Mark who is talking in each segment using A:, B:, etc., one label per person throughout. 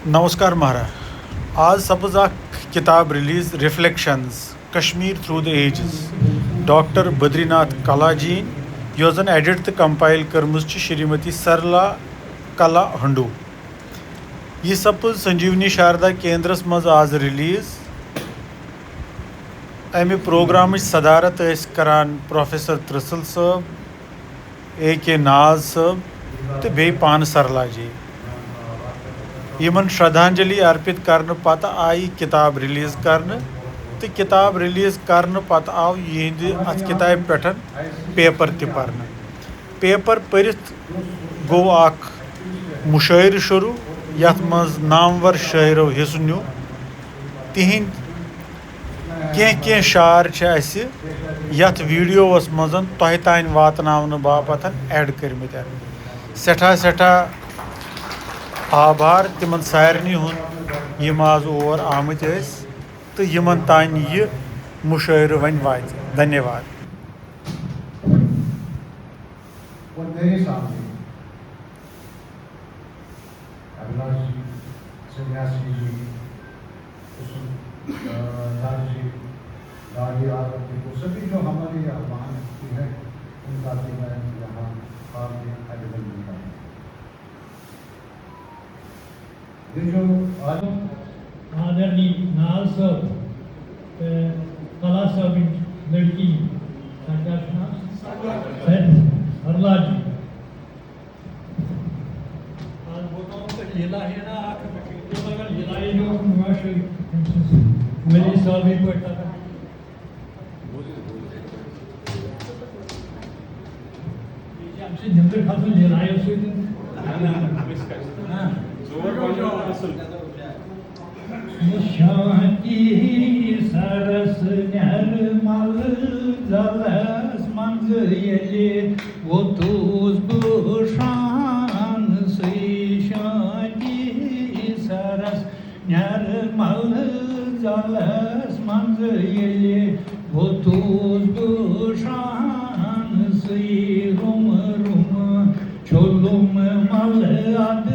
A: नमस्कार महाराज। आज सपज किताब release reflections Kashmir through the ages doctor Badrinath कलाजी यस जन एडिट तो कंपाइल कर्म श्रीमती सरला कला हंडू। यह सपज संजीवनी शारदा केंद्रस मज आज रिलीज। अमि प्रोग्राम सदारत करान प्रोफेसर त्रसल साहब, A.K. नाज साहब तो बे पान सरला जी। यमन श्रद्धांजलि अर्पित करने पत आई किताब रिलीज करने तो किताब रिलीज करने पत आव यहंद अत किताब पे पेपर तर्न। पेपर परित गो अख मुशायर शुरू यथ मज नामवर शायरों हिस्स न्यू। तिहिंद कह शार यथ वीडियोस मज तह तान वातन बापत एड कर्मित। सठा आभार तिमन सारनी हुन यम आज और आमत तो यमन तान यह मुशायर वन वात। धन्यवाद।
B: सभी जो हमारी आह्वान है उनका भी मैं यहाँ आपके अभिनंदन करता हूँ। ये जो आज
C: आदरणीय नाल साहब कला साहब लड़की सरला जी आज बताऊं तो लीला है ना लीला है जो मेरे साहब ही पढ़ता था। हमसे नंबर खाते लीलायों से शांति सरस निर्मल जलस मंज ये वो तूज बुशान से शांति सरस निर्मल जलस मंज ये वो तूज बुशान से रुम रुम चोलुम मल अद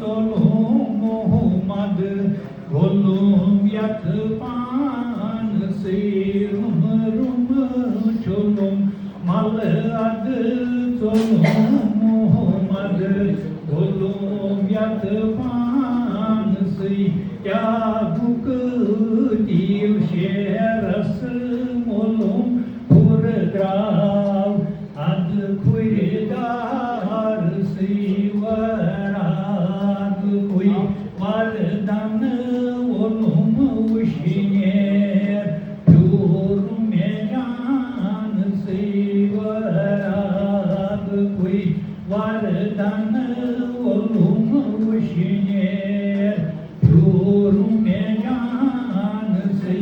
C: चोलुम मोहम्मद गोलुम यथ पान से रुम रुम चोलुम मल अद चोलुम मोहम्मद गोलुम यथ पान से क्या बुक तीव शेरस मोलुम पुर ग्राव अद खुदार से वराग कोई मर्दन ओलुम उशिनेर दूर में जान से वराग कोई मर्दन ओलुम उशिनेर दूर में जान से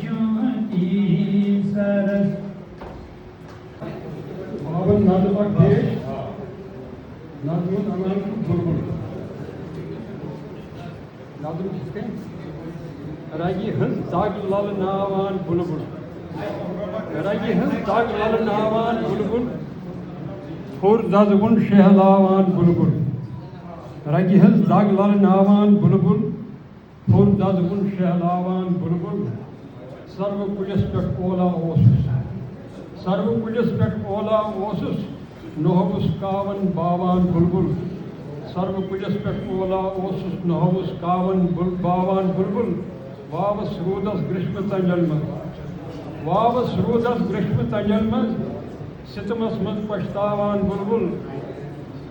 C: शांति सरस
B: बावन नादवा देश नादुन अनान बुलबुल नादुन किसके
D: रगी हंस दाग लाल नावान बुलबुल रगी हंस दाग लाल नावान बुलबुल फुर दजगुन शहलावान बुलबुल रगी हंस दाग लाल नावान बुलबुल फुर दजगुन शहलावान बुलबुल सर्व कुलिस पे ओला ओसुस सर्व कुलिस पे ओला ओसुस नोहबुस कावन बावान बुलबुल सर्व कुलिस पे ओला ओसुस नोहबुस कावन बावान बुलबुल वावस रूदस ग्रीष्म तंजल मज वावस रूदस ग्रीष्म तंजल मज सितमस मज पछतावान बुलबुल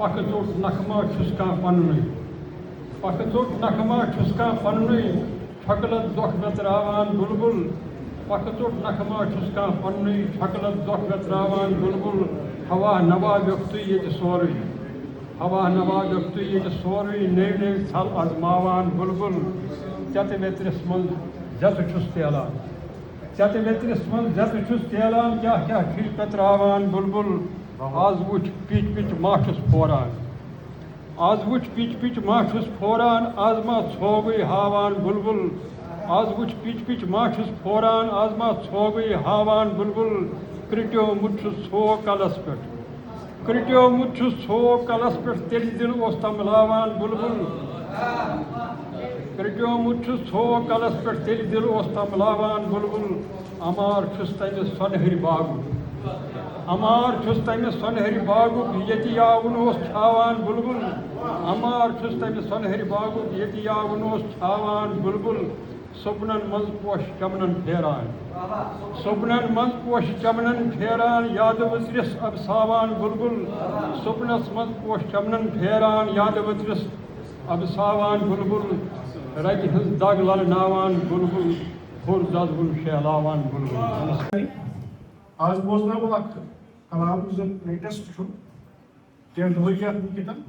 D: पक चोट नखमा छुस्का पन्नुई पक चोट नखमा छुस्का पन्नुई फकलत दुख बेतरावान बुलबुल पक चोट नखमा छुस्का पन्नुई फकलत दुख बेतरावान बुलबुल हवा नवा व्यक्ति ये सोरुई हवा नवा व्यक्ति ये सोरुई नव नव थल आजमावान बुलबुल चत वेत्रिस मज जत छुस तेलान चत वेत्रिस मज जत छुस तेलान क्या क्या खिल कतरावान बुलबुल आज वुच पिच पिच माछुस फोरान आज वुच पिच पिच माछुस फोरान आज मा छोगुई हावान बुलबुल आज वुच पिच पिच माछुस फोरान आज मा छोगुई हावान बुलबुल कृट्यो मुझ छो कलस पे कृट्यो मुझ छो कलस पे तेल दिन तमलावान बुलबुल پیومت سو کلس پہ تیل دل اس تملاوان بلبل امار چھس تمس سونہر باغ امار چھس تمس سونہر باغ یت یاون اوس چھاوان بلبل امار چھس تمس سونہر باغ یت یاون اوس چھاوان بلبل سپنن مز پوش چمنن پھیران سپنن مز پوش چمنن پھیران یاد وزرس ابساوان بلبل سپنس مز پوش چمنن پھیران یاد وزرس ابساوان بلبل رگہ ہز دگ للناوان بلبل ہر زدگن شہلاوان بلبل.
B: آج بوزنا وہ اک کلام زن لیٹسٹ چھو کین دھوئیات مکتن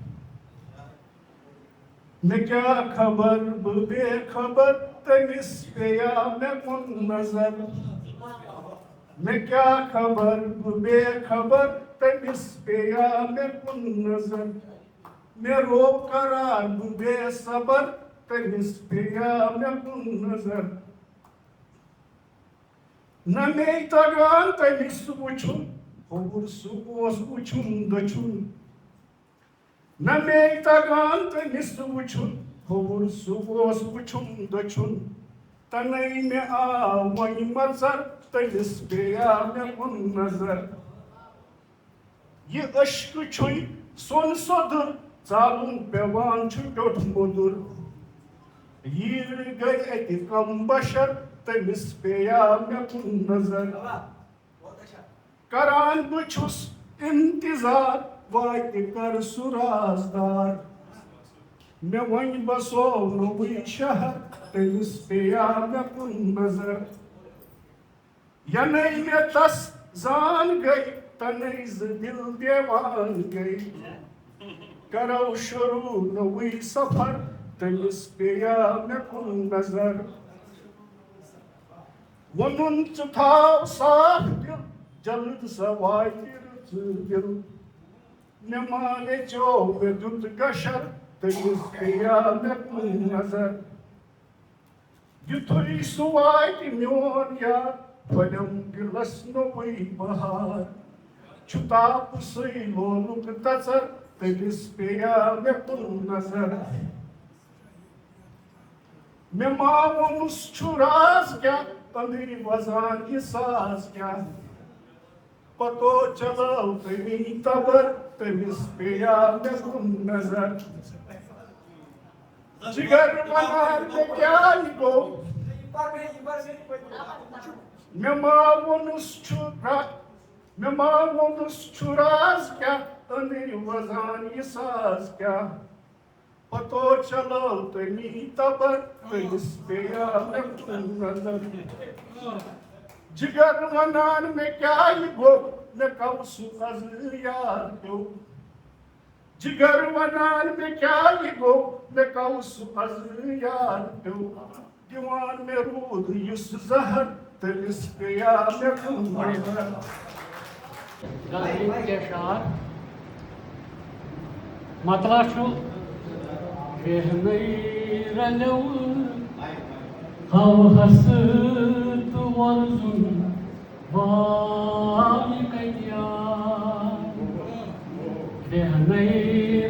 B: میں کیا خبر بے خبر تمس پیا میں کن نظر میں کیا خبر بے خبر تمس پیا میں کن نظر میں رو قرار بے صبر تمس پیا میں کن نظر نہ میں تگان تمس وچھن کھوور سوس وچھن دچھن نہ میں تگان تمس وچھن کھوور سوس وچھن دچھن تنائی میں آ وی مزر تمس پیا میں کن نظر یہ عشق چھوئی سون صدر ژالن پیوان چھ ٹوٹ مدر ییر گئی اتہ کم بشر تمس پیا میں کن نظر کران بچھس انتظار وات کر سہ رازدار میں ون بسو نوئی شہر تمس پیا میں کن نظر ینائی میں تس زان گئی تنائی ز دل دیوان گئی کرو شروع نوئی سفر تمس پیا میں کن نظر ونن ژٕ تھاو صاف دل جلد سا واتہِ رٕژ دل مےٚ مانے ژےٚ مےٚ دیُت گشر تٔمِس پیٚیا مےٚ کُن نظر یُتھُے سُہ واتہِ میون یار پھٔلِم دِلس نوٚوُے بہار چھُ تاپسٕے لولُک تژر تٔمِس پیٚیا مےٚ کُن نظر مےٚ ما ووٚنُس چھُ راز کیٛاہ أنٛدٕرۍ وزان یہِ ساز کیٛاہ پتو چلو تٔمی تبر تٔمِس پیٚیا مےٚ کُن نظر جگر ونان مےٚ کیٛازِ گوٚو مےٚ ما ووٚنُس چھُ راز کیٛاہ أنٛدٕرۍ وزان یہِ ساز کیٛاہ پتو چلو تٔمی تبر تٔمِس پیٚیا مےٚ کُن نظر جگر ونان مےٚ کیٛازِ گوٚو مےٚ کَو سُہ عزٕ یار پیوٚو جگر ونان مےٚ کیٛازِ گوٚو مےٚ کَو سُہ عزٕ یار پیوٚو دِوان مےٚ روٗد یُس زہر تٔمِس پیٚیا مےٚ کُن نظر.
D: کے شعر مطلع چھُ رہنٕے رلیو ہوہس تہٕ وۄرزُن واوِ کتہِ آو رہنٕے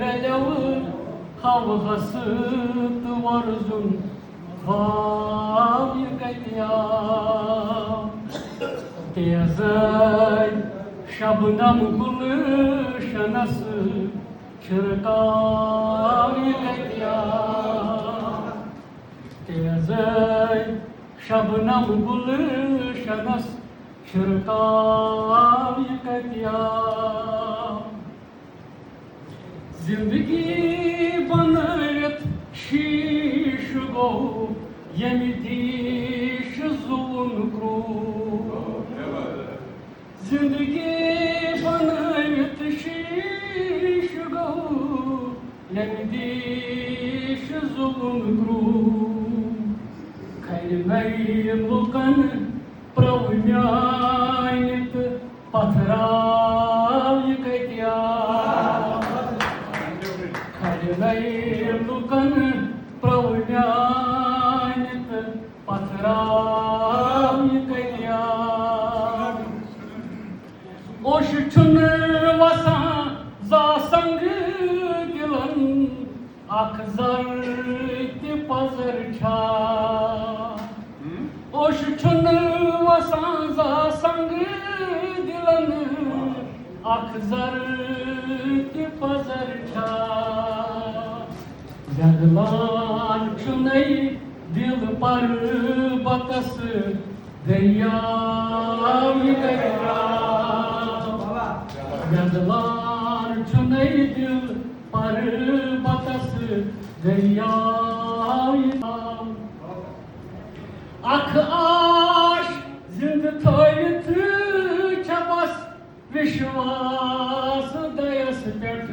D: رلیو ہوہس تہٕ وۄرزُن واوِ کتہِ آو تیزٕے شبنم گُلشنس چھِرکاو یہِ کتہِ آو تیزٕے شبنم گُلشنس چھِرکاو یہِ کتہِ آو زندگی بنٲوِتھ شیٖش گوٚو ییٚمہِ دیٖش زوٗن کرٛوٗ زندگی بنٲوِتھ شیٖش گوٚو ییٚمہِ دیٖش زوٗن کرٛوٗ کھرِ نَیہِ لُکن پرٛو میانہِ تہٕ پتھراو یہِ کتہِ آو کھرِ نَیہِ لُکن پرٛو میانہِ تہٕ پتھراو یہِ کتہِ آو اوٚش چھُنہٕ وسان زاسنٛگ دِلن اکھ زر تہِ پزر چھا اوش چھن وسان زا سنگ دلن اکھ زر تہ پزر چھا جدلان چھنئی دل پر بکس دریاوی گیا جدلان چھنئی دل پر بکس دریاوی اکھ آش زند تھٲیِتھ چھےٚ بس وشواس دَیَس پٮ۪ٹھ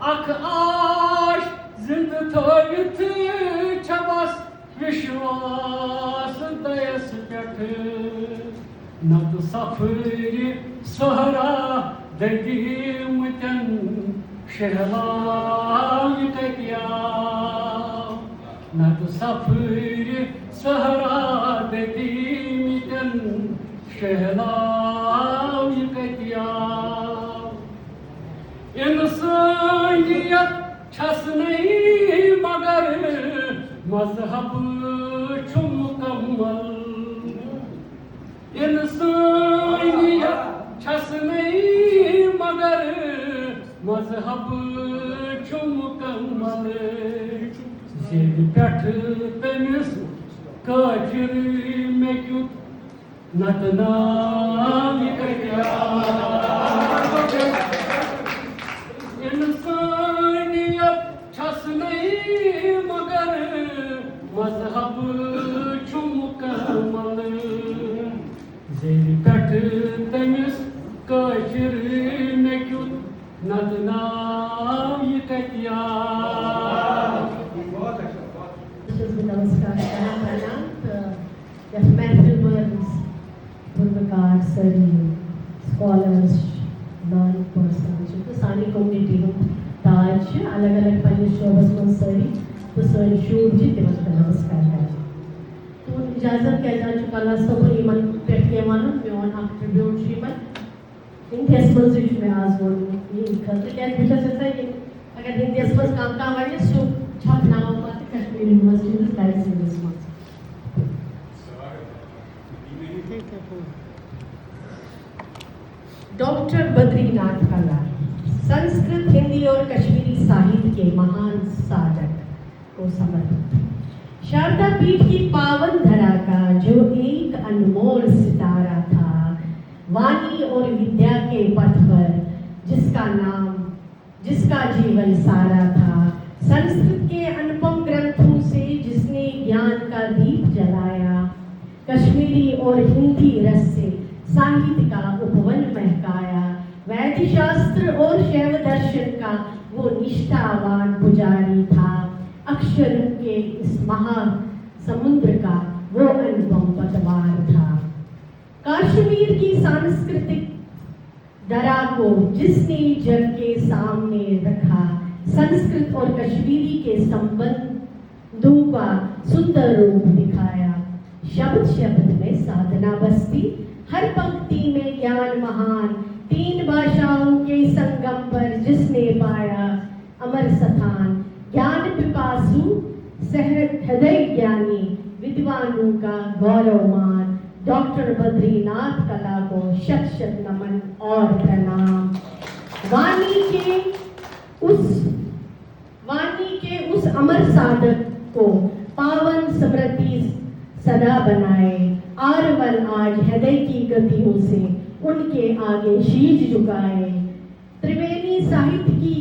D: اکھ آش زند تھٲیِتھ چھےٚ بس وشواس دَیَس پٮ۪ٹھ نتہٕ سفرِ صحرا دٔدیٖمٕتٮ۪ن شہلاوِ کتہِ آو نتہٕ سفرِ صحرا دٔدیٖمٕتٮ۪ن شہلاوِ کتہِ آو اِنسٲنِیت چھَس نَے مگر مذہب چھُ مُکمل اِنسٲنِیت چھَس نَے مگر مذہب چھُ مُکمل زیٚوِ پٮ۪ٹھٕ تٔمِس کٲفِر مےٚ کیُتھ نتہٕ ناوِ کتہِ آو اِنسٲنِیت چھَس نَے مگر مذہب چھُ مُکمل زیٚوِ پٮ۪ٹھٕ تٔمِس کٲفِر مےٚ کیُتھ نتہٕ ناوِ کتہِ آو
E: نمسکار پرنام یتھ محفل منٛز پُرمکار سٲری سکالرس لرننگ پٔرسن چھِ تہٕ سانہِ کوٚمنِٹی ہُنٛد تاج چھِ الگ الگ پنٛنِس شعبس منٛز سٲری تہٕ سٲنۍ شُرۍ چھِ تِمن چھِ نمسکار کران تُہُنٛد اِجازت کیٛازِ حظ چھُ کلہ صٲبن یِمن پٮ۪ٹھ کینٛہہ وَنُن میون اکھ ٹرٛبیوٗٹ چھُ یِمن ہِندیَس منٛزٕے چھُ مےٚ آز ووٚنمُت یِہنٛدِ خٲطرٕ کیٛازِ بہٕ چھَس یژھان یہِ اگر ہِندیَس منٛز کانٛہہ وَنہِ سُہ چھپناوو پتہٕ کشمیٖر یونیورسٹی ہٕنٛدِس لایبرٔریَس منٛز ڈاکٹر بدری ناتھ کلا संस्कृत हिंदी और कश्मीरी साहित्य के महान साधक को समर्पित शारदा पीठ की पावन धरा का जो एक अनमोल सितारा था वाणी और विद्या के पथ पर जिसका नाम जिसका जीवन सारा था संस्कृत के अनुपम ग्रंथों से जिसने ज्ञान का दीप जलाया कश्मीरी और हिंदी रस से साहित्य का उपवन महकाया वैदिक शास्त्र और शैव दर्शन का वो निष्ठावान पुजारी था अक्षरों के इस महासमुद्र का वो अनुपम पतवार था कश्मीर की सांस्कृतिक धरा को जिसने जग के सामने रखा संस्कृत और कश्मीरी के संबंधों का सुंदर रूप दिखाया शब्द शब्द में साधना बसती हर पंक्ति में ज्ञान महान तीन भाषाओं के संगम पर जिसने पाया अमर स्थान ज्ञान पिपासु हृदय ज्ञानी विद्वानों का गौरवमान डॉक्टर बद्रीनाथ कला को शत शत नमन और प्रणाम वाणी के उस अमर साधक को पावन स्मृति सदा बनाए आरवल आज हृदय की गतियों से उनके आगे शीश झुकाए त्रिवेणी साहित्य की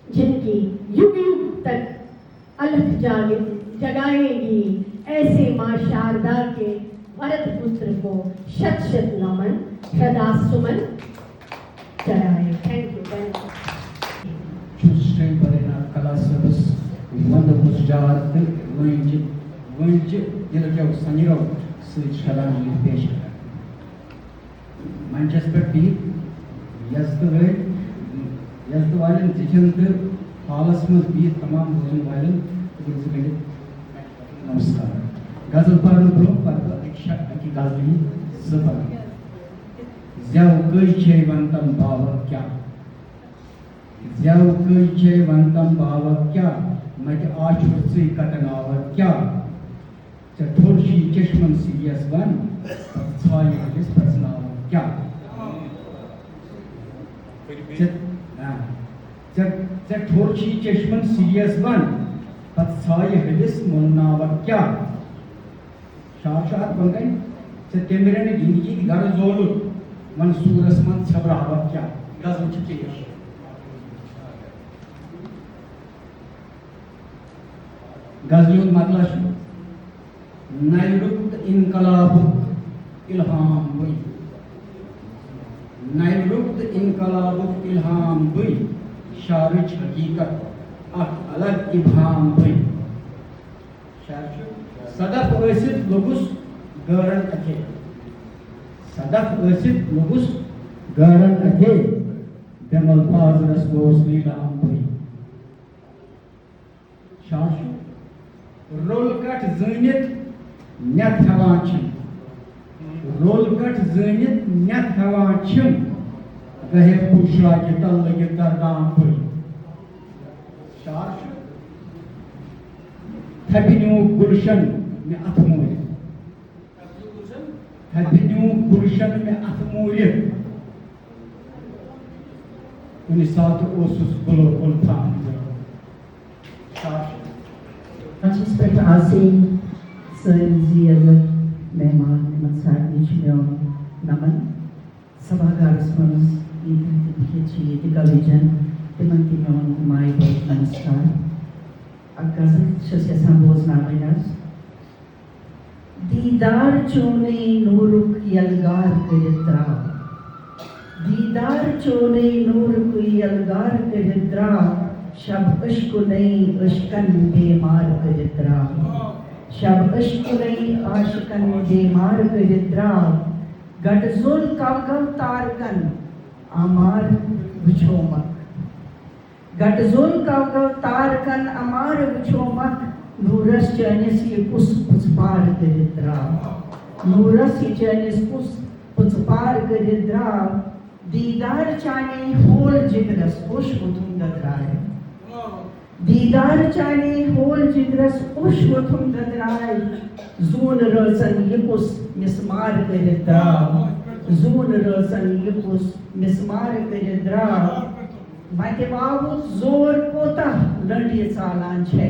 E: जिनकी युग युग तक अलख जगाएगी ऐसे माँ शारदा के भरत पुत्र को शत शत नमन सदा सुमन चढ़ाए थैंक यू
F: कला सर्विस वंदपुर जात वंज दिलक्यो सनिरो सहित श्रद्धांजलि पेश कर मंचस पर यजद वाले जिचंद हालस में भी तमाम भोजन वाले नमस्कार गजल पार्न ब्रो पर की गजली सफर ज़्याव कई छे वंतम भाव क्या ज़्याव कई छे वंतम भाव क्या مت آشور ژے کٹناور کیا ژے تھوڑشی چشمن سیریس ون ژھایہِ ہلس پرژناور کیا ژے تھوڑشی چشمن سیریس ون پتہٕ ژھایہِ ہلس مولناور کیا شار شاد بن گئی ژے تمرن گندگی گرٕ زولُت منصورس من ژھبراور کیا غزل چھ پیش غزل مطلب نیرُک تہٕ انقلابُک الہام بٕے نیرُک تہٕ انقلابُک الہام بٕے شعرٕچ حقیقت اکھ الگ ابہام بٕے صدف ٲسِتھ لوٚگُس غٲرن اَتھے صدف ٲسِتھ لوٚگُس غٲرن اَتھے بٮ۪مل بازرس گوس نیٖلام بٕے شعر چھُ رول کٹ زٲنِتھ نٮ۪تھ ہٮ۪وان چھِم رول کٹ زٲنِتھ نٮ۪تھ ہٮ۪وان چھِم گہے پُشراکہِ تل لٔگِتھ دردام بٕے شعر چھُ تھپہِ نیوٗکھ گُلشن مےٚ اَتھٕ موٗرِتھ تھپہِ نیوٗکھ گُلشن مےٚ اَتھٕ موٗرِتھ کُنہِ ساتہٕ اوسُس گُلو گُل تھامژٕ شعر چھُ
G: Manches pēc Asien sٲنۍ زیٖرٕ مہمان یِمن سارنٕے چھُ میون نمن سبھاگارس منٛز ییٚتہِ تہِ بِہِتھ چھِ ییٚتہِ کلیجن تِمن تہِ میون ماے بوے نمسکار اکھ غزل چھَس یژھان بوزناوٕنۍ حظ دیٖدار چونٕے نوٗرُک یلگار کٔرِتھ درٛاو دیٖدار چونٕے نوٗرُک یلگار کٔرِتھ درٛاو شب عشقُنَے عشقن بیمار کٔرِتھ درٛاو شب عشقُنَے عاشقن بیمار کٔرِتھ درٛاو گٹہٕ زوٚل کوگو تارکن امار وٕچھومکھ گٹہٕ زوٚل کوگو تارکن امار وٕچھومکھ نوٗرس چٲنِس یہِ کُس پٕژٕپار کٔرِتھ درٛاو نوٗرس یہِ چٲنِس کُس پٕژٕپار کٔرِتھ درٛاو دیٖدار چانے ہول جگرس اوٚش ووٚتھُم ددرایہِ دیٖدار چانے ہول جگرس اوٚش ووٚتھُم ددرایہِ زوٗن رٲژن یہِ کُس مِسمار کٔرِتھ درٛاو زوٗن رٲژن یہِ کُس مِسمار کٔرِتھ درٛاو متہِ واوُت زور کوتاہ لٔنڈِ ژالان چھے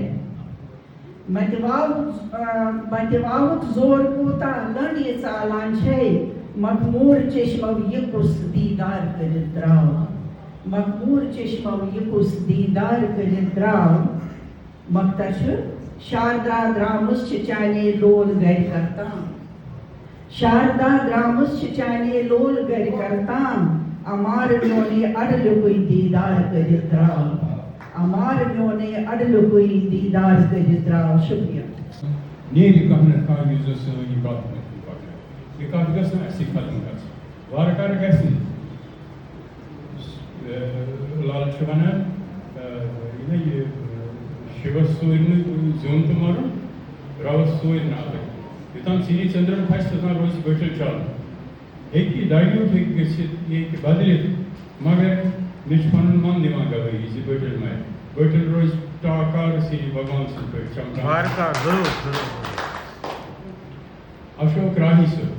G: متہِ واوُت زور کوتاہ لٔنڈ ژالان چھے مخموٗر چشمو یہِ کُس دیٖدار کٔرِتھ درٛاو مخموٗر چشمو یہِ کُس دیٖدار کٔرِتھ درٛاو مکتا چھُ شاردا درٛامٕژ چھِ چانے لول گرِ کرتام شاردا درٛامٕژ چھِ چانے لول گرِ کرتام امار میونے اڈلُکُے دیٖدار کٔرِتھ درٛاو امار میونے اڈلُکُے دیٖدار کٔرِتھ درٛاو شُکریہ
D: نیرِ کانٛہہ نتہٕ کانٛہہ یُس زن سٲنۍ یہِ کتھ پکان یہِ کتھ گٔژھ نہٕ اَسہِ ختم گژھٕنۍ وارٕ کارٕ گژھِ نہٕ لال چھُ ونان یہِ شِوس سورِ نہٕ زیُن تہٕ مرُن رَوس سورِ نہٕ الگ یوٚتام سری چندرن کھسہِ توٚتام روزِ بٔٹھِل چالُن ہیٚکہِ ڈایلیوٗٹ ہیٚکہِ گٔژھِتھ یہِ ہیٚکہِ بدلِتھ مگر مےٚ چھُ پنُن من دِوان گوٲہی زِ بٔٹھِل مرِ بٔٹھِل روزِ ٹاکار سی بھگوان سٕنٛدۍ پٲٹھۍ چمکان اشوک راہی صٲب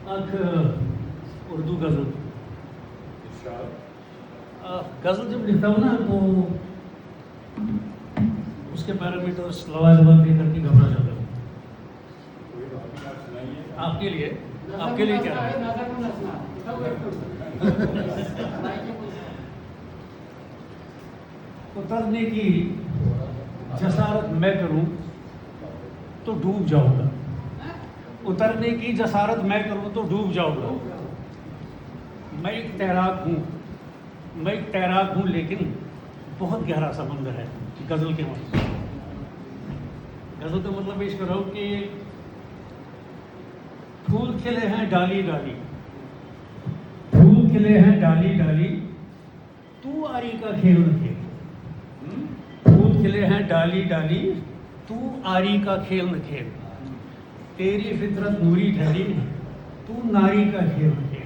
C: اکھ اردو غزل غزل جب لکھتا ہوں نا تو اس کے پیرامیٹرس لوازمات دے کر کے گھبرا جاتا ہوں آپ کے لیے کیا ہے اترنے کی جسارت میں کروں تو ڈوب جاؤں گا اترنے کی جسارت میں کروں تو ڈوب جاؤں گا میں ایک تیراک ہوں لیکن بہت گہرا سمندر ہے غزل کے مطلب غزل کا مطلب پیش کر رہا ہوں کہ پھول کھلے ہیں ڈالی ڈالی پھول کھلے ہیں ڈالی ڈالی تو آری کا کھیل نہ کھیل پھول کھلے ہیں ڈالی ڈالی تو آری کا کھیل نہ کھیل تیری فطرت نوری ٹھہری تو ناری کا کھیل نہ کھیل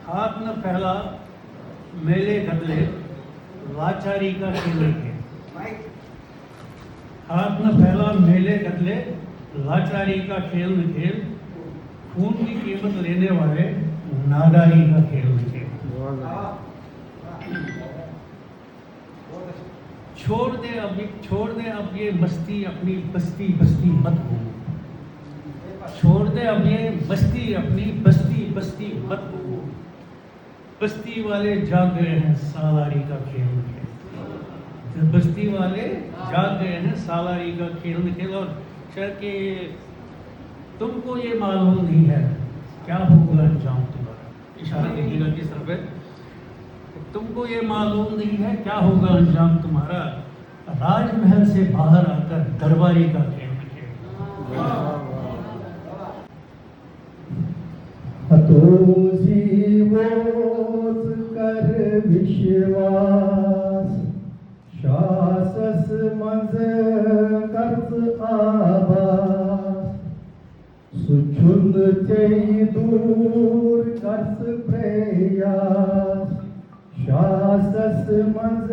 C: ہاتھ نہ پھیلا मेले कतले लाचारी का खेल खेल। हाथ न फैला मेले कतले लाचारी का खेल खेल, खून की कीमत लेने वाले नादारी का खेल खेल। छोड़ दे अब ये मस्ती अपनी बस्ती बस्ती मत घूमो। छोड़ दे अब ये मस्ती अपनी बस्ती बस्ती मत घूमो। बस्ती वाले जाग गए हैं सालारी का खेल खेल। बस्ती वाले जाग गए हैं सालारी का खेल खेल। और शहर के तुमको ये मालूम नहीं है क्या होगा अंजाम तुम्हारा। इशारा देखिएगा किस तरफ है। तुमको ये मालूम नहीं है क्या होगा अंजाम तुम्हारा, राजमहल से बाहर आकर दरबारी का खेल खेल।
F: हतोजी वोच कर विश्वास, शासस मंज कर्ज आबास, सुचुंद ते दूर कर्ज प्रयास, शासस मंज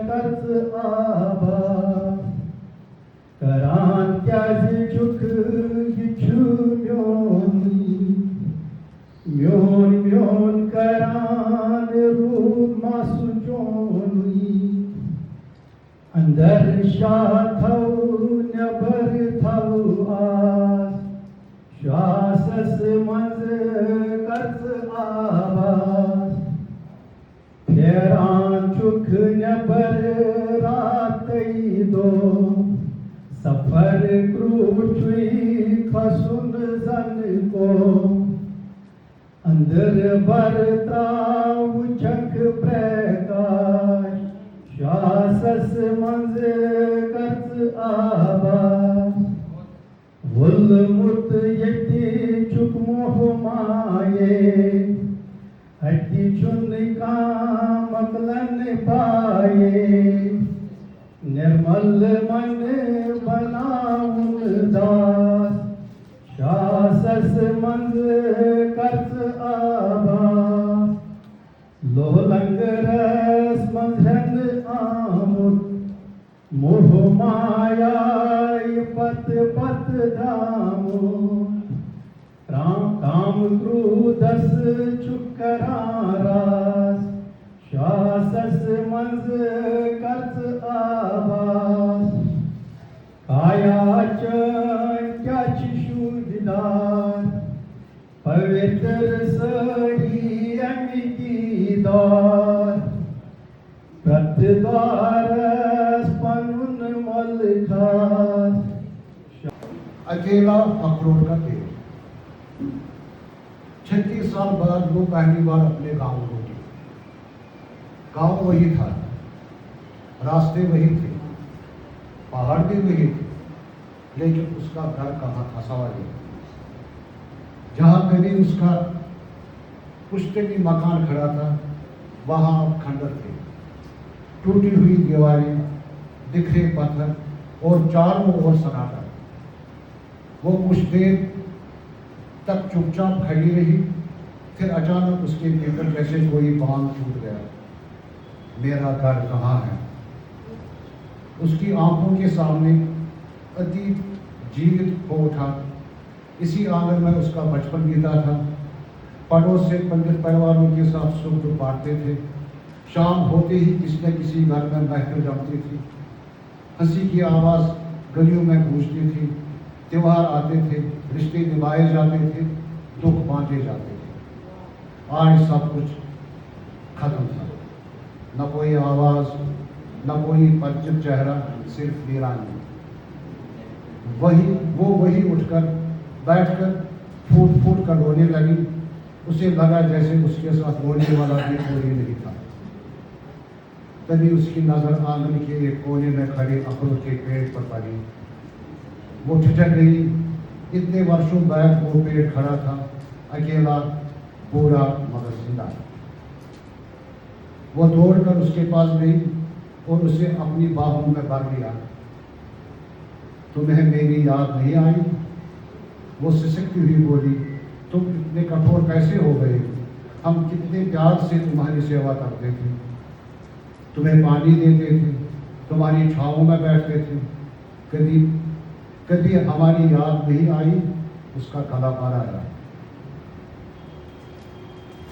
F: कर्ज आबास, करान त्याज चुक हिचु म्योन म्योन करान रूप मासु जोनी, अंदर शाथौ नबर थौ आस, शासस मंज कर्ज आबास, फेरान चुक नबर रातई दो, सफर क्रूचुई खसुन जन को, अंदर बरताव चक प्रकाश, शासस मंज कर्ज आबास, वुल मुत यति चुक मोह माये, हड्डी चुन का मकलन पाए, निर्मल मन बनाउन दास, शासस मंज कर्ज आबास, लोहलंग रस मंझन आमुद, मोह माया पत पत धामु, काम क्रोधस चुकरारास, शासस मंज कर्ज आबास, काया त्याच शुद्धदार, पवित्र सही अमितीदार, प्रतिद्वारस पनुन मल खास,
B: अकेला अखरोट का तेल। 36 साल बाद वो पहली बार अपने गांव लौटे। गांव वही था, रास्ते वही थे, पहाड़ भी वही थे, लेकिन उसका घर कहाँ था सवाल ये। जहाँ कभी उसका पुश्तैनी मकान खड़ा था, वहाँ अब खंडर थे, टूटी हुई दीवारें, बिखरे पत्थर और चारों ओर सन्नाटा। वो कुछ देर तक चुपचाप खड़ी रही, फिर अचानक उसके भीतर जैसे कोई बांध टूट गया। मेरा घर कहाँ है? उसकी आंखों के सामने अतीत जीवित हो उठा। इसी आंगन में उसका बचपन बीता था। पड़ोस से पंडित परिवारों के साथ सुख दुख बांटते थे। शाम होते ही किसी न किसी घर में महफिल जमती थी। हंसी की आवाज़ गलियों में गूंजती थी। त्योहार आते थे, रिश्ते निभाए जाते थे, दुख बांटे जाते थे। आज सब कुछ खत्म था। न कोई आवाज़, न कोई परिचित चेहरा, सिर्फ वीरानी। वही उठकर बैठकर फूट फूट कर रोने लगी। उसे लगा जैसे उसके साथ रोने वाला भी कोई नहीं था। तभी उसकी नजर आंगन के एक कोने में खड़े अखरोट के पेड़ पर पड़ी। वो ठिठक गई। इतने वर्षों बाद वो पेड़ खड़ा था, अकेला, बूढ़ा मगर जिंदा। वो दौड़कर उसके पास गई और उसे अपनी बाहों में भर लिया। तुम्हें मेरी याद नहीं आई? वो सिसकती हुई बोली, तुम इतने कठोर कैसे हो गए? हम कितने प्यार से तुम्हारी सेवा करते थे, तुम्हें पानी देते थे, तुम्हारी छाँव में बैठते थे। कभी कभी हमारी याद नहीं आई उसका कलाकार आया।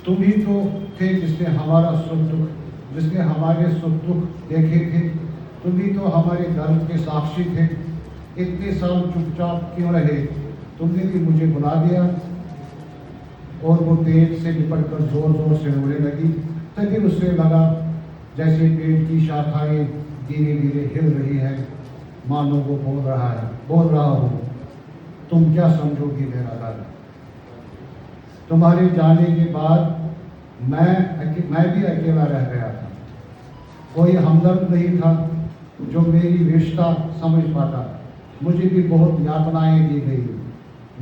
B: तुम ही तो थे जिसने हमारा सुख दुख, जिसने हमारे सुख दुख देखे थे। तुम ही तो हमारे दर्द के साक्षी थे। इतने साल चुपचाप क्यों रहे, तुमने भी मुझे बुला दिया। और वो पेट से लिपट कर जोर जोर से रोने लगी। तभी उसे लगा जैसे पेट की शाखाएं धीरे धीरे हिल रही है, मानो वो बोल रहा हो, तुम क्या समझोगी मेरा दर्द। तुम्हारे जाने के बाद मैं भी अकेला रह गया था। कोई हमदर्द नहीं था जो मेरी विशेषता समझ पाता। मुझे भी बहुत यातनाएं दी गई,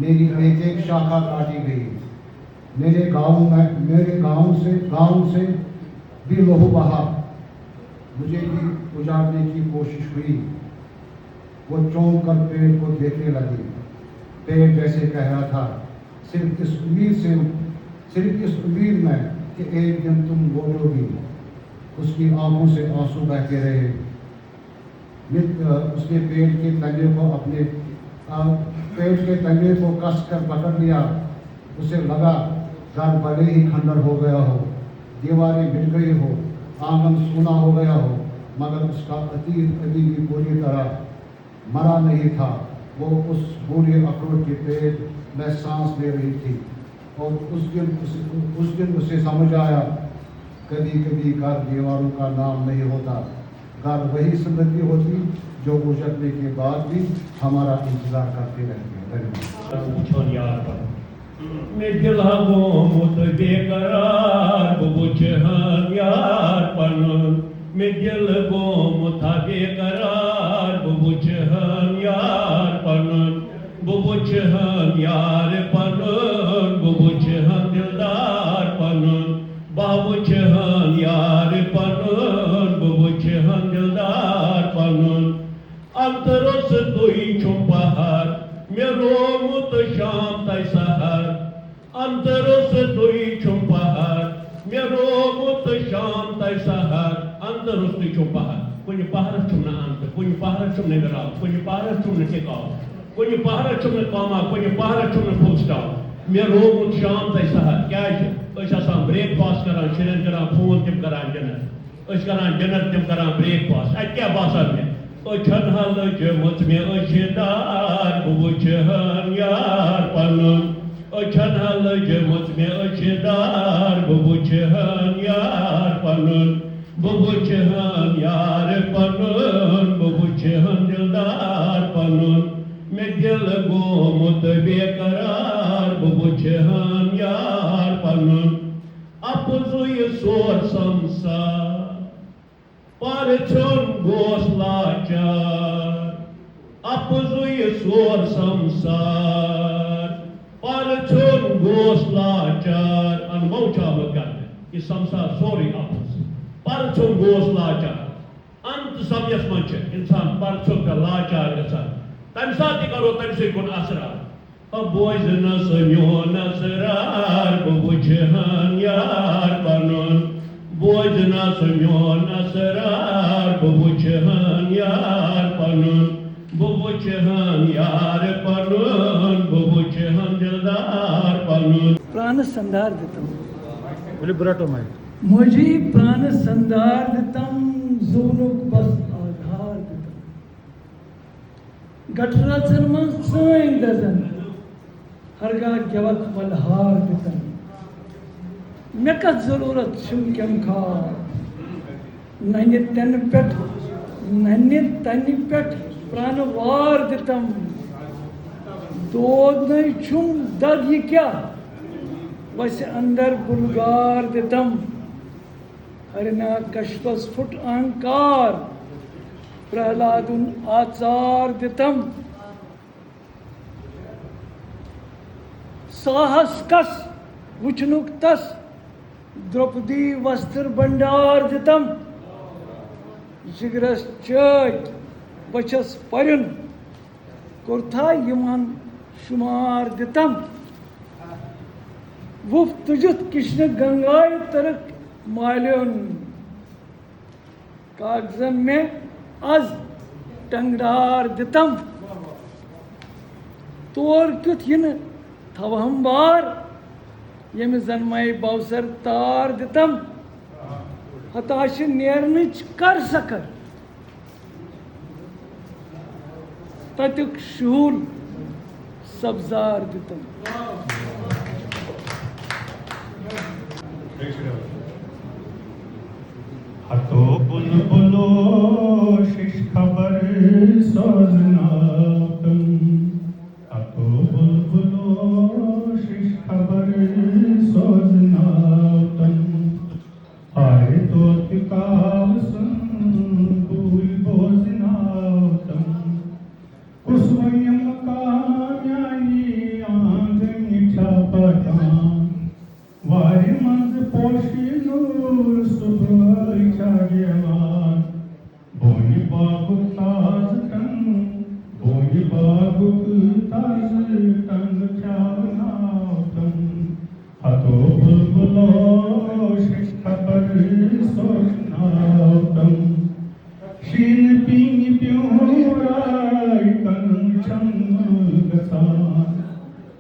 B: मेरी एक एक शाखा काटी गई। मेरे गांव से भी लहू बहा, मुझे भी उजाड़ने की कोशिश हुई। वो चौंक कर पेड़ को देखने लगी। पेड़ जैसे कह रहा था, सिर्फ इस उम्मीद में कि एक दिन तुम बोलोगी। उसकी आंखों से आंसू बहते रहे। उसने पेड़ के तने को कस कर पकड़ लिया। उसे लगा घर भले ही खंडर हो गया हो, दीवारें मिट गई हो, आंगन सूना हो गया हो, मगर उसका अतीत अभी भी पूरी तरह मरा नहीं था। वो उस बूढ़े अखरोट के पेड़ में सांस ले रही थी। और उस दिन उसे समझ आया, कभी कभी घर दीवारों का नाम नहीं होता, घर वही स्मृति होती जो गुजरने के बाद भी हमारा इंतजार करते रहते हैं।
C: मैं दिल गोमुत बेकरार बुबुच हम यार पनुन। मैं दिल गोमुत बेकरार बुबुच हम यार पनुन। बुबुच हम यार पनुन, बुबुच हम दिलदार पनुन। बाबुच हम यार पनुन, बुबुच हम दिलदार पनुन। अंतरस दुई छुपहर मे रोमुत शाम तय सहर। अंतरस दुई छुपहर मे रोमुत शाम तय सहर। अंतरस दुई छुपहर कुछ पहर छुम न अंत, कुछ पहर छुम न गराव, कुछ पहर छुम न टिकाव, कुछ पहर छुम न कामा, कुछ पहर छुम न फुलस्टॉप। मे रोमुत शाम तय सहर क्या ब्रेकफास्ट करान शुरन करान फोन तम करान डिनर करान डिनर तम करान ब्रेकफास्ट। अत क्या बासान मे अछन लजमत मे अछदार बुबुच हम यार पनुन। अछन लजमत मे अछदार बुबुच हम यार पनुन। बुबुच हम यार पनुन, बुबुच हम दिलदार पनुन। मे दिल गोमुत बेकरार बुबुच हम यार पनुन। अपजुय सोर संसार Parçon goslaçar, apzuy sor samsar, parçon goslaçar, anmauçamı kardı, ki samsar sori apız, parçon goslaçar, ant samyasmançı, insan parçon ka laçar gıçar, tamsati karo tamsi kun asrar, aboyzına sanyo nasrar, bubuçhan yar banun. Boyzuna sumyon asrar, bubuçhan yar panun. Bubuçhan yar panun, bubuçhan dildar panun.
H: प्राण संधार दितम
A: बोले बुराटो my
H: मुझे प्राण संधार दितम जोनुक बस आधार दितम गठराचन मन San दजन हरगा गवत मलहार दितम मे कत जरूरत कम खार नन्य तन पे प्राणवार दितम दोद नहीं छुम दग ये क्या वैसे अंदर बुलगार दितम हरिना कश्वस फुट अहंकार प्रहलादुन आचार दितम साहस कस वुचनुक तस द्रौपदी वस्त्र भंडार दितम जिगरस चट बचस परन कुर्था यमन शुमार दितम वुफ तुझुत कृष्ण गंगाय तरक मालियोन कागजन में आज टंगरार दितम तोर क्युत इन थवहम बार यम जन्माई बवसर तार दितम हताश नेरनिच कर सकर ततुक शूल सब्जार दितम
B: हतो बुलबुलो शिश खबर सोजनातम हतो बुलबुलो शिश खबर सोजनातम हाय तो तिकाव सुन भूल भोजनातम कुसुमयम काम्यानी आंगन छापतां वारी मंद पोशिनूर सुबह चागेवान बोनी बागुक ताज टंग चावनातम हतो बुलबुलो शिश खबर सोचनातम शीन पीन प्योराय कन चंग गसान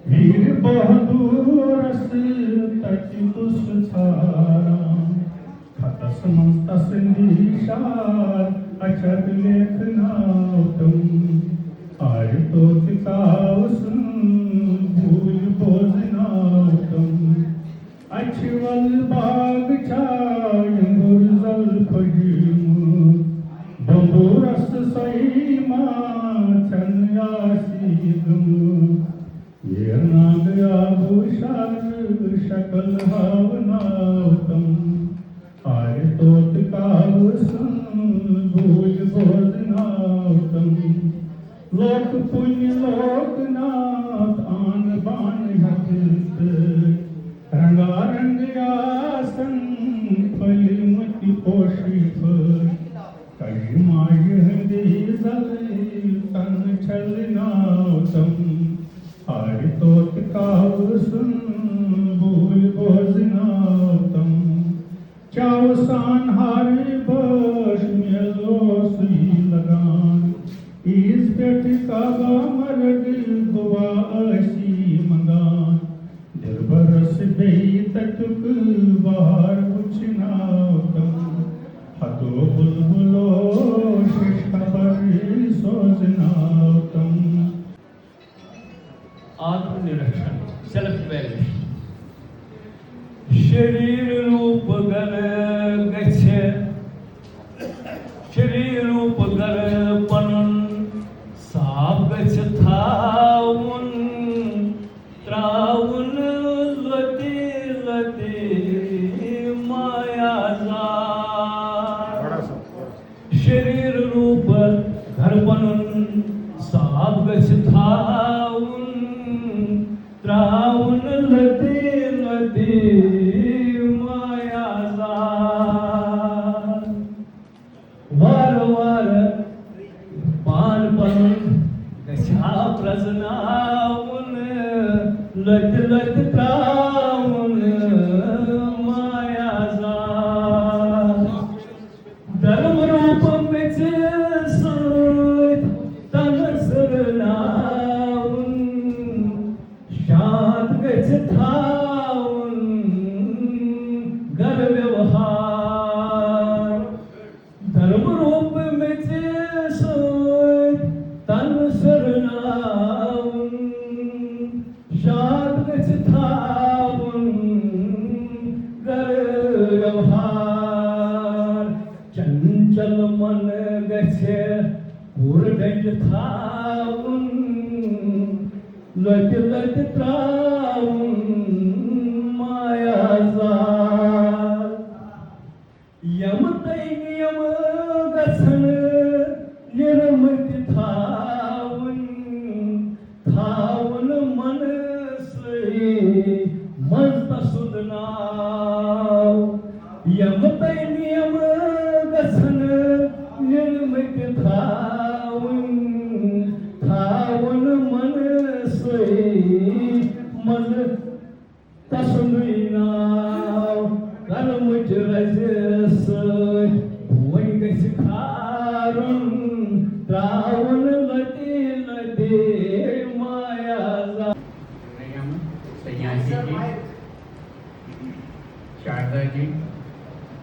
B: वीर बहादुर तति तुस छारा खतस मंतस निशार अचत लेखनातम आय तो तिकावसन भूल भोजनातम अछवल बाग चाय गुरजल फजीम बंबूरस सईमा चन्यासी गम ये नागया भूषार शकल भावनातम आय तोत कावसन भूल भोजनातम लोक पुण्य लोकनाथ आन बान हकित रंगारंग आसन फलिमति पोषित कई माय जल तन छलनातम आय तोत कावसन भूल भोजनातम चावसान हारे बश मेलो सुई लगान इस पेट काबा मरग दुआ असी मंगान दिल बरस गई तटुक बाहर उछनातम हतो बुलबुलो शिश खबर सोचनातम
C: आत्मनिरीक्षण सेल्फ वैल्यूएशन शरीर रूप गर गच्छे शरीर रूप गर पनुन साफ गच्छ थाउन त्राउन लती लती माया शरीर रूप घर पनुन साफ गच्छ थाउन त्राउन लती लती माया वार वार पान पनुन गछा प्रजनाउन लत लत त्राउन माया धर्म रूप में तन सरनाउन शांत गछ थाउन घर व्यवहार धर्म रूप में तन सरनाउन शांत गछ थाउन घर व्यवहार चंचल मन गछे पूर्णज थाउन लट लट त्राउन माया यम तैयम गसन निर्मति थाउन थाउन मन से मस्त सुदनाव यम तैयम गसन निर्मति थाउन थाउन मन से मज तसुन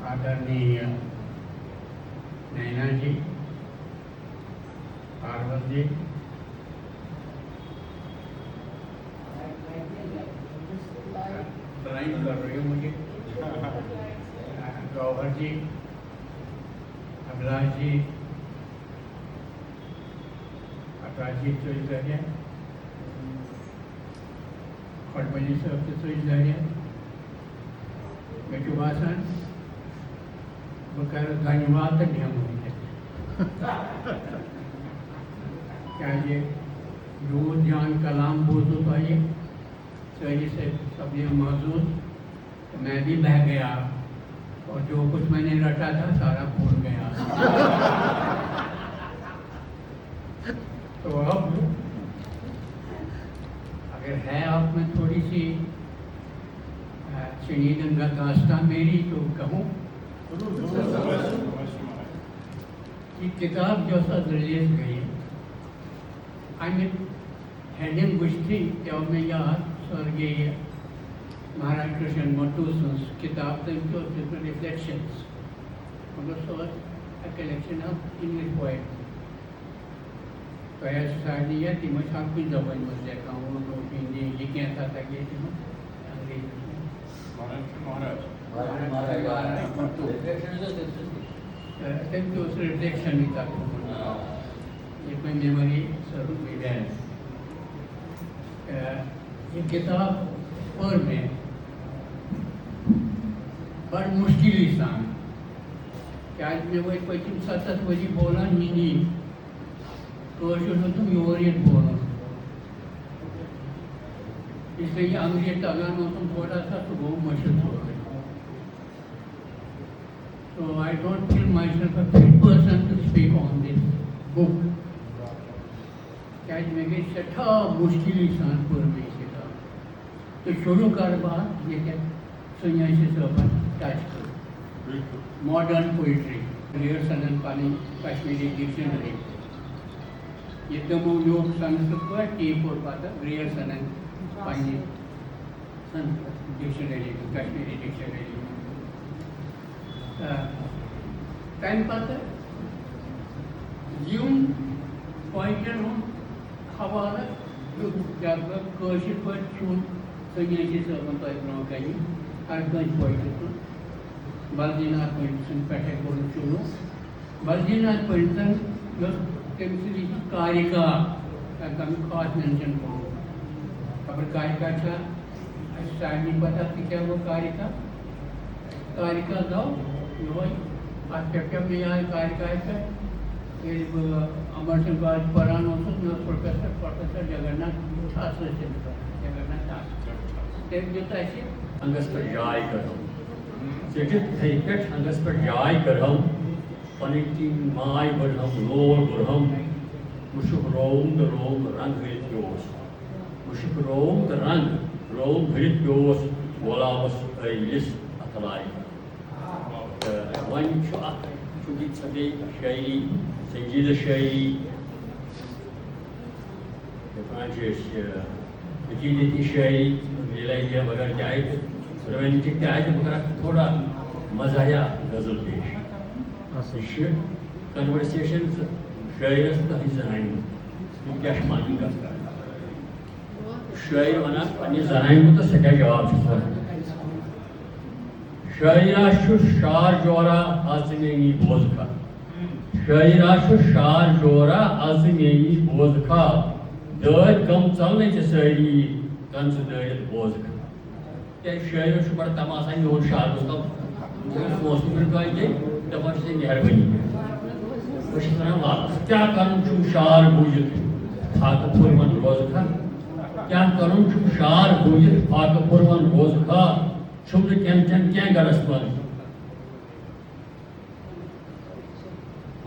C: आदरणीय नैना जी, पार्वत जी, ड्राइंग कर रही हो मुझे, गौहर जी, अभिलाष जी, अटाजी चौधरी, खड़बली साहब चौधरी, बेटू बासन, बकर धन्यवाद नहीं हम क्या ये दूर जान कलाम बोझ तो ये सही से सब ये मौजूद, तो मैं भी बह गया और जो कुछ मैंने रटा था सारा भूल गया। तो अब अगर है आप में थोड़ी सी चीनी गंगा दास्तां मेरी तो कहूँ कि किताब जो सा रिलीज गई आई मीन हेडिंग कुछ थी जब मैं याद स्वर्गीय महाराज कृष्ण मोटू किताब थी जो रिफ्लेक्शंस मतलब a collection of English poems. तो ऐसा शायद ये थी मैं शांति जबान में देखा हूँ तो हिंदी लिखे था तक ये थी तो उस रिफ्लेक्शन ही था ये कोई मेमोरी स्वरूप में है ये किताब और में बड़ी मुश्किल इंसान क्या में वो कोई तुम सतत वही बोला हिंदी तो शुरू तुम यूरियन बोलो इसलिए ये अंग्रेजी तगान हो तुम थोड़ा सा तो वो मुश्किल हो गई so I don't feel myself a fit person to speak on this book क्या में गई छठा मुश्किल इंसान पर में सीखा तो शुरू कर बात ये क्या सुनिया से अपन टच करो मॉडर्न पोइट्री रियर सनन पानी कश्मीरी डिक्शनरी ये तमो योग संस्कृत पर टीप और पाता रियर सनन पानी डिक्शनरी कश्मीरी डिक्शनरी टाइम पाता यूं पॉइंटर हो हवाला जो जब कोशिश पर चून सुनिया से अपन तो इतना कहीं हर कोई पॉइंटर बल्जीनाथ पॉइंटन पैठे कोल चुनो बल्जीनाथ पॉइंटन जो केमिस्ट्री कारिका का खास मेंशन करो अब कारिका का स्टार्टिंग पता कि क्या वो कारिका दो यो आज क्या में यार कारिका है ये अमर सिंह बाज परान होतो न प्रोफेसर जगन्नाथ शास्त्र से जगन्नाथ शास्त्र टेप जोता है
D: अंगस पर जाय करो जेटित थैकट अंगस पर जाय करम पनिटी माय बरहम लोर बरहम मुशुक रोम द रोम रंग हित योस मुशुक रोम द रंग रोम हित योस वलावस ऐलिस अतलाई वन छुआ चुकी छदे शायरी संजीदा शायरी फ्रांसिस की शायरी मिलाइए मगर जाए रोमांटिक क्या है मगर थोड़ा मज़ाया गज़ल पेश कन्वर्सेशन शायर का जनाइन क्या मानी का शायर वना अपनी जनाइन को तो सका जवाब शायरा शु शार जोरा आज़मेनी बोझ का शायरा शु शार जोरा आज़मेनी बोझ का दर्द कम चलने से शायरी कंस दर्द बोझ का क्या शायर शु बड़ा तमाशा योर शार उसका मौसम में का ये दफर से मेहरबानी क्या करूँ तुम शार बुझत फाक पुरवन रोज खा क्या करूँ तुम शार बुझत फाक पुरवन रोज खा शुम्र कैंचन क्या गरस पर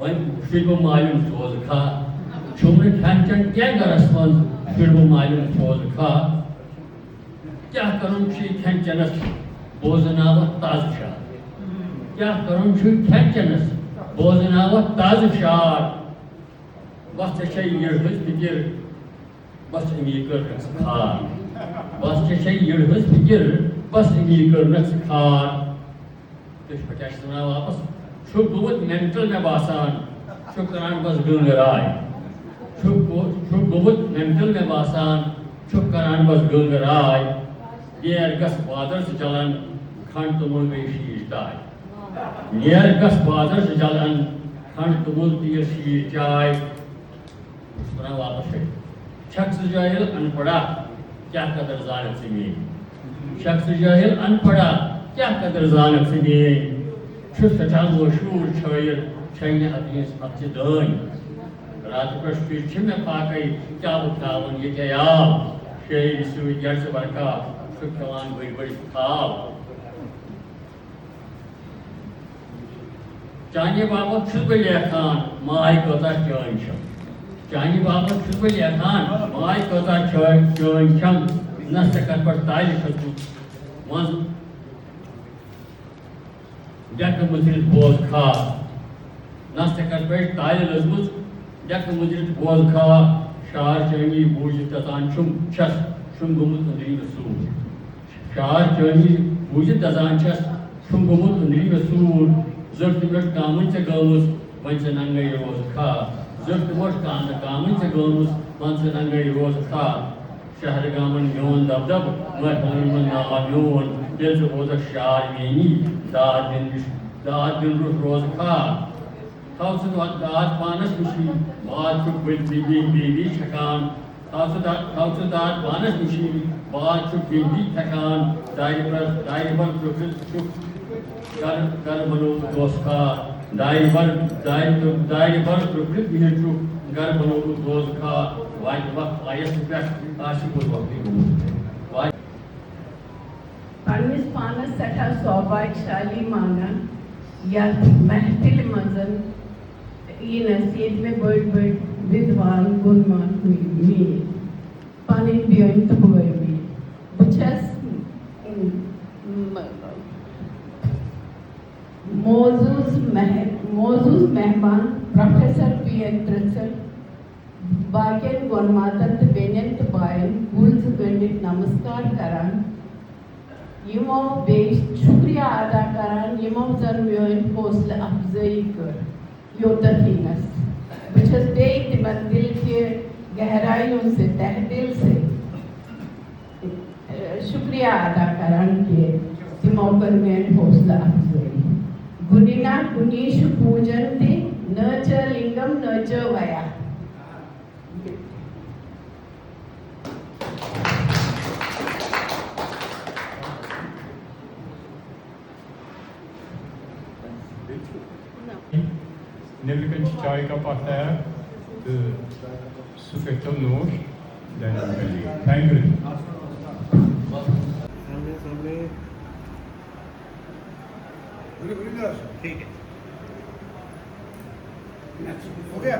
D: वन शिल्प मालूम रोज खा शुम्र कैंचन क्या गरस पर शिल्प मालूम रोज खा क्या करूँ शी कैंचनस बोझनावत ताज शार क्या करूँ शी कैंचनस बोझनावत ताज शार बस चेशे यर्हस फिकिर बस इमीकर खार बस चेशे यर्हस फिकिर बस इमीकर खार
C: کیا واپس گوت مینٹل میں باسان کران بس گنگرائے گوت مینٹل میں باسان کران بس گنگرائے نیر گس بادر سے چلان کھنڈ تومل گئی شیش دائے نیر گس بادر سے چلان کھنڈ تومل تیر شیش جائے واپس ہے شخص جاہل ان پڑھا کیا قدر زانت سے میں شخص جاہل ان پڑھا کیا قدر زانت سے میں سٹھا مشہور شاعر چھین اتھ دان رات پہ میں پاکئی کیا بتاون یہ کیا شاعر سوئی گھر سے برکا کھوان بڑی بڑی خواب چانہ باپت بہ لیکھان ماے کوتاہ چٲنۍ چھم چانہ باپت بہ لیکھان ماے کوتاہ چٲنۍ چھم نستہ کتھ پٮ۪ٹھ تالہِ کھٔژمٕژ منٛز ڈیکہٕ مٔژرِتھ بوز کھا نستہ کتھ پٮ۪ٹھ تالہِ لٔجمٕژ ڈیکہٕ مٔژرِتھ بوز کھا شار چٲنی بوٗزِتھ دَزان چھُم گوٚمُت أنٛدری مےٚ سوٗر شار چٲنی بوٗزِتھ دَزان چھُم گوٚمُت أنٛدری مےٚ سوٗر زٔٹھ مِٹھ کامٕے ژےٚ گٲمٕژ وۄنۍ ژٕ ننٛگَے روز کھا زٔٹھ مٔٹھ کامٕے ژےٚ گٲمٕژ وۄنۍ ژٕ ننٛگَے روز کھا شہر گامن میون دب دب مہربٲنی ناو میون ییٚلہِ ژٕ روزکھ شار میٛٲنی داد دِن روٚٹ روز کھا تھاو ژٕ داد پانس نِشی باد چھُکھ بیٚیہِ چھکان تھاو ژٕ داد پانس نِشی باد چھُکھ بیٚیہِ تھکان دارِ بر پرٛوٚکھِتھ چھُکھ گرٕ بنومُت دوست کھا دارِ بر پرٛوٚکھِتھ بِہِتھ چھُکھ گرٕ بنومُت دوست کھا واتہِ وقت آیس پٮ۪ٹھ آسہِ کوٚر وقتٕے گوٚمُت
E: پننس پانس سٹھا سوبھاگشالی مانان یتھ محفل منزن نصیحت میں بڑ ودوان گنمان میل پنن بیون تو بوے میل بچس موزوز مہمان پروفیسر پی این ترسل باقین گونماتن تو بینن تو بائن گولز گنڈت نمسکار کران یمو بیش شکریہ ادا کران یمو زن میون حوصلہ افزائی کر یوتتھینس بچس بیگ تمن دل کے گہرائیوں سے تہ دل سے شکریہ ادا کران کہ تمو کر میون حوصلہ افزائی گنینا گنیش پوجن تے نچ لنگم نچ ویا
D: نیبرکن چائے کپ آتا ہے تو سکھتم نوش تھینک یو
B: ٹھیک ہے ہو گیا